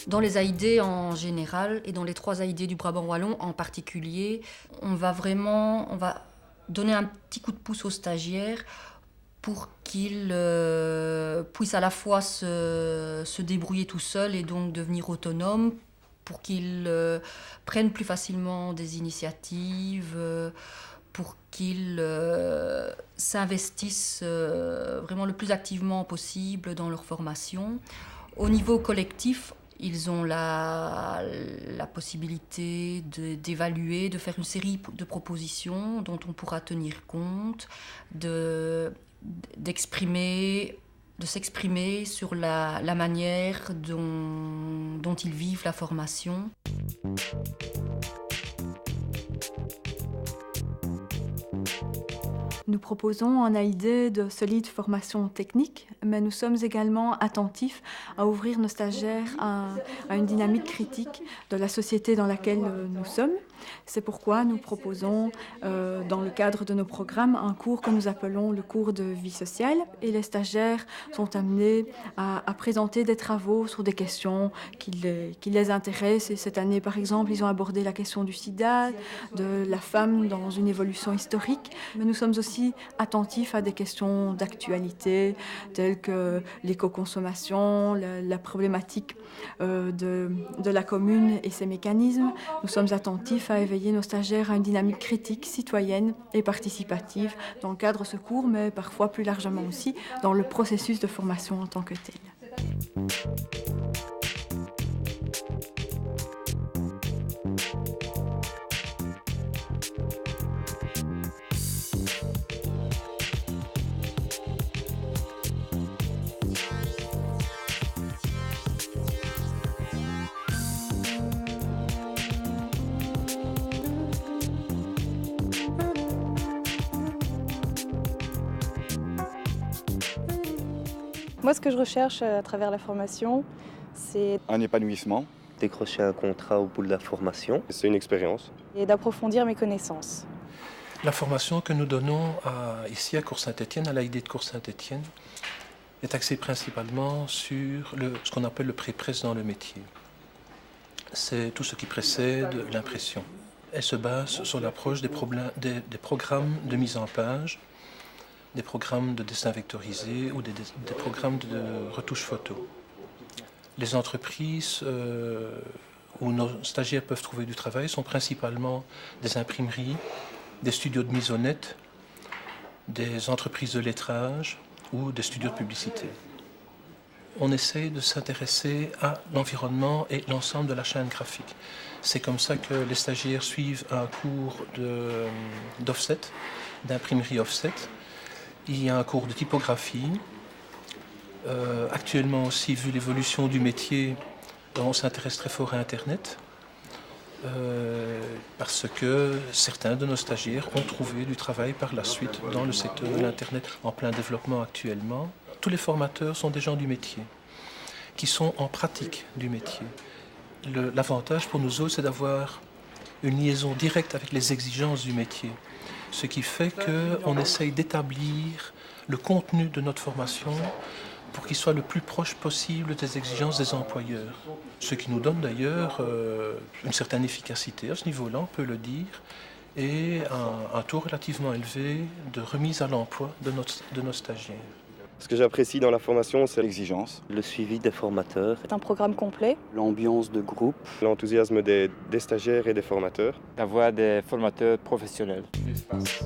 Dans les AID en général et dans les 3 AID du Brabant wallon en particulier, on va donner un petit coup de pouce aux stagiaires pour qu'ils puissent à la fois se débrouiller tout seuls et donc devenir autonomes, pour qu'ils prennent plus facilement des initiatives, pour qu'ils s'investissent vraiment le plus activement possible dans leur formation. Au niveau collectif, ils ont la possibilité d'évaluer, de faire une série de propositions dont on pourra tenir compte, de s'exprimer sur la manière dont ils vivent la formation. Nous proposons en AID de solides formations techniques, mais nous sommes également attentifs à ouvrir nos stagiaires à une dynamique critique de la société dans laquelle nous sommes. C'est pourquoi nous proposons, dans le cadre de nos programmes, un cours que nous appelons le cours de vie sociale. Et les stagiaires sont amenés à présenter des travaux sur des questions qui les intéressent. Et cette année, par exemple, ils ont abordé la question du sida, de la femme dans une évolution historique. Mais nous sommes aussi attentifs à des questions d'actualité, telles que l'éco-consommation, la problématique de la commune et ses mécanismes. Nous sommes attentifs à éveiller nos stagiaires à une dynamique critique, citoyenne et participative dans le cadre de ce cours, mais parfois plus largement aussi dans le processus de formation en tant que tel. Moi, ce que je recherche à travers la formation, c'est un épanouissement. Décrocher un contrat au bout de la formation. C'est une expérience. et d'approfondir mes connaissances. La formation que nous donnons ici à Cours-Saint-Étienne, à l'AID de Cours-Saint-Étienne, est axée principalement sur ce qu'on appelle le pré-presse dans le métier. C'est tout ce qui précède l'impression. Elle se base sur l'approche des programmes de mise en page, des programmes de dessin vectorisé ou des programmes de retouche photo. Les entreprises où nos stagiaires peuvent trouver du travail sont principalement des imprimeries, des studios de mise au net, des entreprises de lettrage ou des studios de publicité. On essaie de s'intéresser à l'environnement et l'ensemble de la chaîne graphique. C'est comme ça que les stagiaires suivent un cours d'offset, d'imprimerie offset. Il y a un cours de typographie. Actuellement aussi, vu l'évolution du métier, on s'intéresse très fort à Internet. Parce que certains de nos stagiaires ont trouvé du travail par la suite dans le secteur de l'Internet en plein développement actuellement. Tous les formateurs sont des gens du métier, qui sont en pratique du métier. L'avantage pour nous autres, c'est d'avoir une liaison directe avec les exigences du métier, ce qui fait qu'on essaye d'établir le contenu de notre formation pour qu'il soit le plus proche possible des exigences des employeurs. Ce qui nous donne d'ailleurs une certaine efficacité à ce niveau-là, on peut le dire, et un taux relativement élevé de remise à l'emploi de nos stagiaires. Ce que j'apprécie dans la formation, c'est l'exigence, le suivi des formateurs, C'est un programme complet. l'ambiance de groupe, l'enthousiasme des stagiaires et des formateurs. D'avoir des formateurs professionnels. L'espace